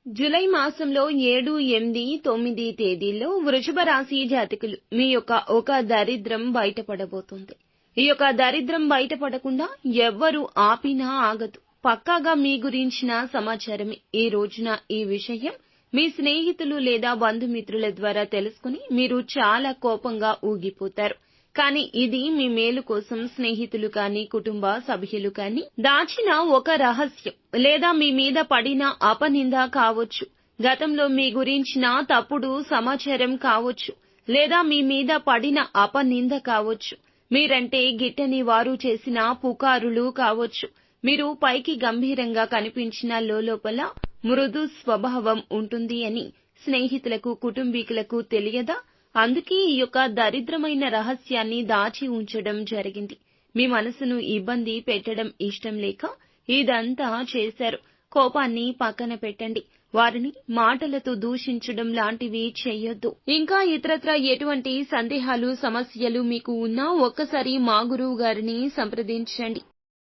July మాసంలో 7, 8, 9 తేదీల్లో వృషభ రాశి జాతకులు మీ యొక్క ఒక దరిద్రం బయటపడబోతుంది. ఈ యొక్క దరిద్రం బయటపడకుండా ఎవ్వరు ఆపినా ఆగదు. పక్కాగా మీ గురించిన సమాచారమే. ఈ రోజున ఈ విషయం మీ స్నేహితులు లేదా బంధుమిత్రుల ద్వారా తెలుసుకుని మీరు చాలా కోపంగా ఊగిపోతారు. కానీ ఇది మీ మేలు కోసం స్నేహితులు కానీ కుటుంబ సభ్యులు కానీ దాచిన ఒక రహస్యం లేదా మీ మీద పడిన అపనింద కావచ్చు, గతంలో మీ గురించిన తప్పుడు సమాచారం కావచ్చు, లేదా మీ మీద పడిన అపనింద కావచ్చు, మీరంటే గిట్టని వారు చేసిన పుకారులు కావచ్చు. మీరు పైకి గంభీరంగా కనిపించిన లోపల మృదు స్వభావం ఉంటుంది అని స్నేహితులకు కుటుంబీకులకు తెలియదా? అందుకే ఈ యొక్క దరిద్రమైన రహస్యాన్ని దాచి ఉంచడం జరిగింది. మీ మనసును ఇబ్బంది పెట్టడం ఇష్టం లేక ఇదంతా చేశారు. కోపాన్ని పక్కన పెట్టండి. వారిని మాటలతో దూషించడం లాంటివి చెయ్యొద్దు. ఇంకా ఇతరత్రా ఎటువంటి సందేహాలు సమస్యలు మీకు ఉన్నా ఒక్కసారి మా గురువు గారిని సంప్రదించండి.